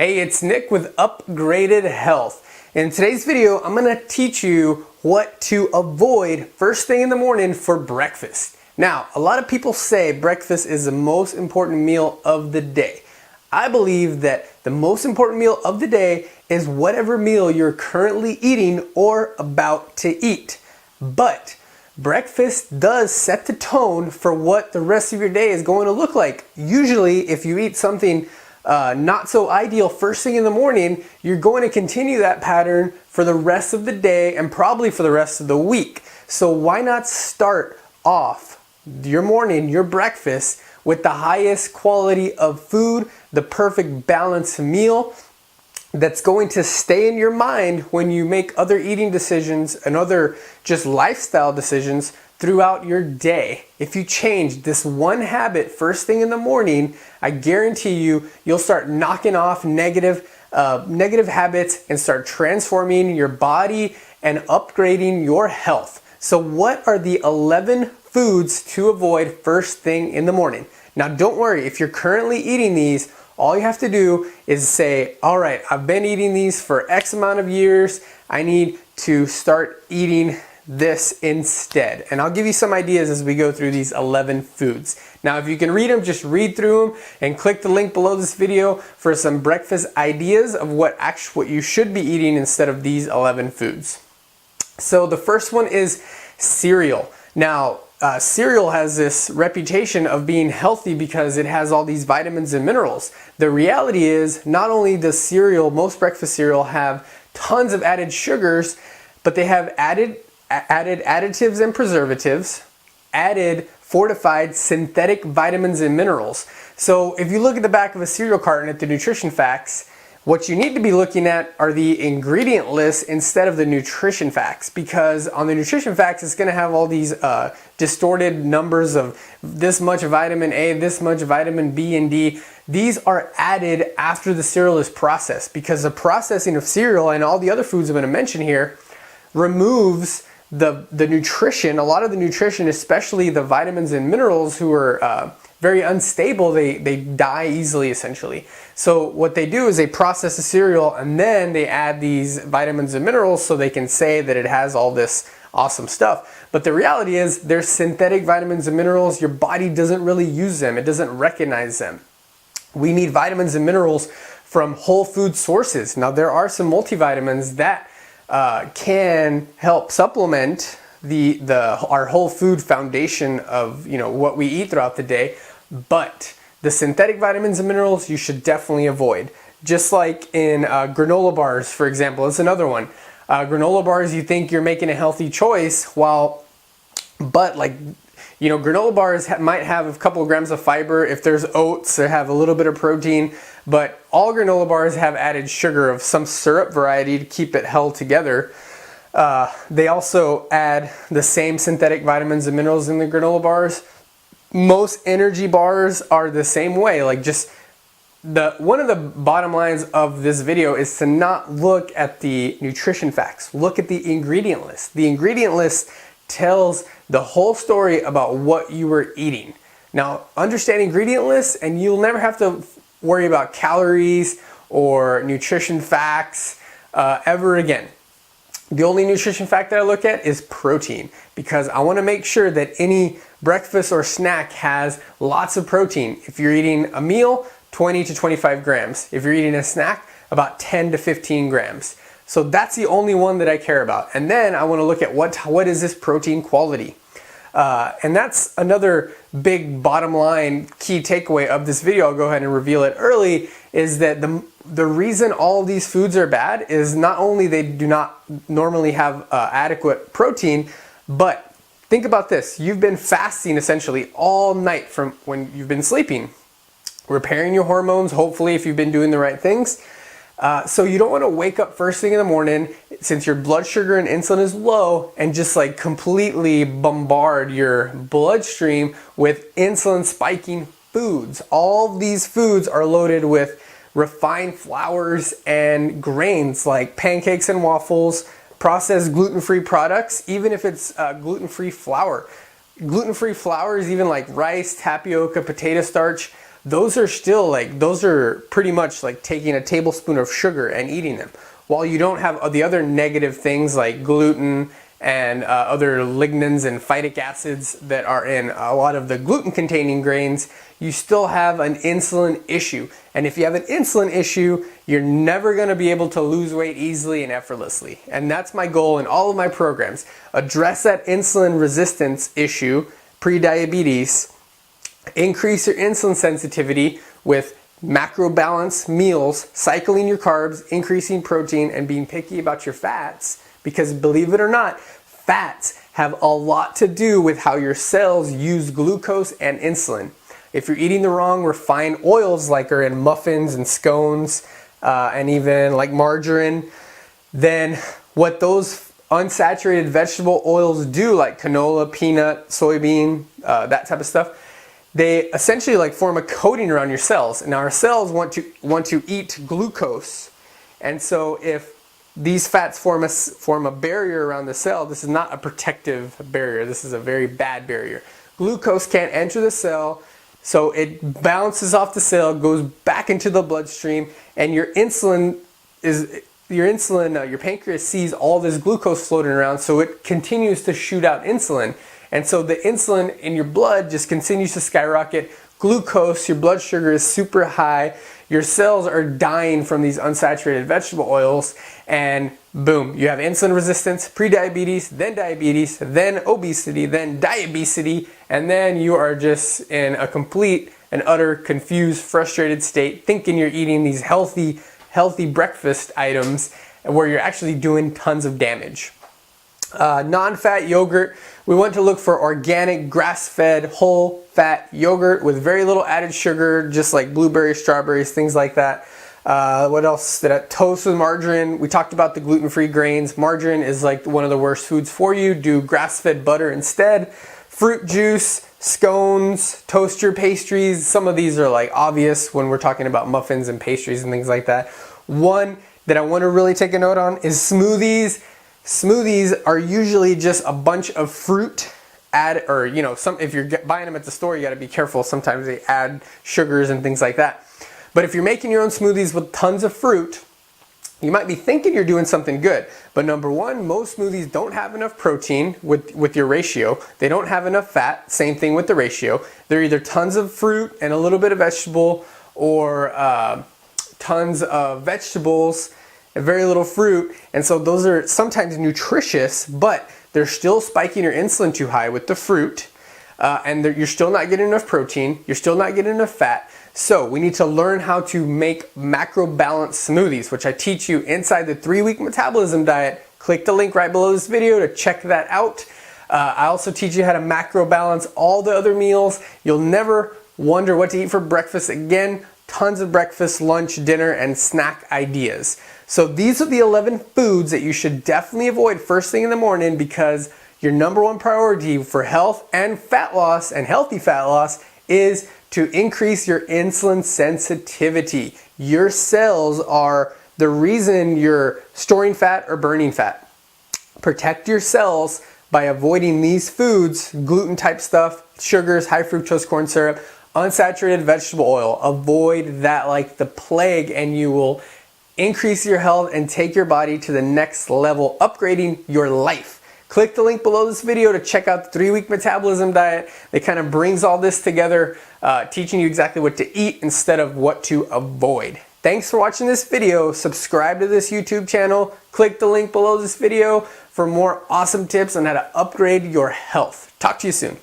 Hey, it's Nick with Upgraded Health. In today's video, I'm going to teach you what to avoid first thing in the morning for breakfast. Now, a lot of people say breakfast is the most important meal of the day. I believe that the most important meal of the day is whatever meal you're currently eating or about to eat. But breakfast does set the tone for what the rest of your day is going to look like. Usually, if you eat something not so ideal first thing in the morning, you're going to continue that pattern for the rest of the day and probably for the rest of the week. So why not start off your morning, your breakfast, with the highest quality of food, the perfect balanced meal that's going to stay in your mind when you make other eating decisions and other just lifestyle decisions throughout your day. If you change this one habit first thing in the morning, I guarantee you'll start knocking off negative habits and start transforming your body and upgrading your health. So what are the 11 foods to avoid first thing in the morning? Now don't worry, if you're currently eating these, all you have to do is say, all right, I've been eating these for X amount of years. I need to start eating this instead. And I'll give you some ideas as we go through these 11 foods. Now, if you can read them, just read through them and click the link below this video for some breakfast ideas of what you should be eating instead of these 11 foods. So the first one is cereal. Now, cereal has this reputation of being healthy because it has all these vitamins and minerals. The reality is, not only does most breakfast cereal have tons of added sugars, but they have added additives and preservatives, added fortified synthetic vitamins and minerals. So if you look at the back of a cereal carton at the nutrition facts, what you need to be looking at are the ingredient lists instead of the nutrition facts, because on the nutrition facts it's going to have all these distorted numbers of this much vitamin A, this much vitamin B and D. These are added after the cereal is processed, because the processing of cereal and all the other foods I'm going to mention here removes the nutrition, a lot of the nutrition, especially the vitamins and minerals, who are very unstable. They die easily, essentially. So what they do is they process the cereal and then they add these vitamins and minerals so they can say that it has all this awesome stuff. But the reality is they're synthetic vitamins and minerals. Your body doesn't really use them. It doesn't recognize them. We need vitamins and minerals from whole food sources. Now, there are some multivitamins that can help supplement our whole food foundation of what we eat throughout the day, but the synthetic vitamins and minerals you should definitely avoid. Just like in granola bars, for example, it's another one. Granola bars, you think you're making a healthy choice, but granola bars might have a couple of grams of fiber. If there's oats, they have a little bit of protein, but all granola bars have added sugar of some syrup variety to keep it held together. They also add the same synthetic vitamins and minerals in the granola bars. Most energy bars are the same way. One of the bottom lines of this video is to not look at the nutrition facts. Look at the ingredient list. The ingredient list tells the whole story about what you were eating. Now, understand ingredient lists and you'll never have to worry about calories or nutrition facts ever again. The only nutrition fact that I look at is protein, because I want to make sure that any breakfast or snack has lots of protein. If you're eating a meal, 20 to 25 grams. If you're eating a snack, about 10 to 15 grams. So that's the only one that I care about. And then I want to look at what is this protein quality. And that's another big bottom line key takeaway of this video. I'll go ahead and reveal it early, is that the reason all of these foods are bad is not only they do not normally have adequate protein, but think about this. You've been fasting essentially all night from when you've been sleeping, repairing your hormones, hopefully, if you've been doing the right things. So you don't want to wake up first thing in the morning, since your blood sugar and insulin is low, and just completely bombard your bloodstream with insulin spiking foods. All these foods are loaded with refined flours and grains like pancakes and waffles, processed gluten-free products, even if it's gluten-free flour. Gluten-free flour is even like rice, tapioca, potato starch. those are still like, those are pretty much like taking a tablespoon of sugar and eating them. While you don't have the other negative things like gluten and other lignans and phytic acids that are in a lot of the gluten-containing grains, you still have an insulin issue. And if you have an insulin issue, you're never gonna be able to lose weight easily and effortlessly. And that's my goal in all of my programs. Address that insulin resistance issue, pre-diabetes, increase your insulin sensitivity with macro balance meals, cycling your carbs, increasing protein, and being picky about your fats, because believe it or not, fats have a lot to do with how your cells use glucose and insulin. If you're eating the wrong refined oils like are in muffins and scones and even like margarine, then what those unsaturated vegetable oils do, like canola, peanut, soybean, that type of stuff, they essentially like form a coating around your cells. And our cells want to eat glucose. And so if these fats form a barrier around the cell, this is not a protective barrier. This is a very bad barrier. Glucose can't enter the cell, so it bounces off the cell, goes back into the bloodstream, and your pancreas sees all this glucose floating around, so it continues to shoot out insulin. And so the insulin in your blood just continues to skyrocket. Glucose, your blood sugar is super high. Your cells are dying from these unsaturated vegetable oils, and boom, you have insulin resistance, pre-diabetes, then obesity, then diabesity, and then you are just in a complete and utter confused, frustrated state, thinking you're eating these healthy breakfast items where you're actually doing tons of damage. Non-fat yogurt, we want to look for organic, grass-fed, whole-fat yogurt with very little added sugar, just like blueberries, strawberries, things like that. What else? Toast with margarine. We talked about the gluten-free grains. Margarine is like one of the worst foods for you. Do grass-fed butter instead. Fruit juice, scones, toast your pastries. Some of these are like obvious when we're talking about muffins and pastries and things like that. One that I want to really take a note on is smoothies. Smoothies are usually just a bunch of fruit if you're buying them at the store, you got to be careful. Sometimes they add sugars and things like that. But if you're making your own smoothies with tons of fruit, you might be thinking you're doing something good. But number one, most smoothies don't have enough protein with your ratio. They don't have enough fat, same thing with the ratio. They're either tons of fruit and a little bit of vegetable, or tons of vegetables and very little fruit. And so those are sometimes nutritious, but they're still spiking your insulin too high with the fruit. And you're still not getting enough protein. You're still not getting enough fat. So we need to learn how to make macro balanced smoothies, which I teach you inside the 3-week metabolism diet. Click the link right below this video to check that out. I also teach you how to macro balance all the other meals. You'll never wonder what to eat for breakfast again. Tons of breakfast, lunch, dinner, and snack ideas. So these are the 11 foods that you should definitely avoid first thing in the morning, because your number one priority for health and fat loss and healthy fat loss is to increase your insulin sensitivity. Your cells are the reason you're storing fat or burning fat. Protect your cells by avoiding these foods, gluten type stuff, sugars, high fructose corn syrup, unsaturated vegetable oil. Avoid that like the plague, and you will increase your health and take your body to the next level, upgrading your life. Click the link below this video to check out the 3-week metabolism diet. It kind of brings all this together, teaching you exactly what to eat instead of what to avoid. Thanks for watching this video. Subscribe to this YouTube channel. Click the link below this video for more awesome tips on how to upgrade your health. Talk to you soon.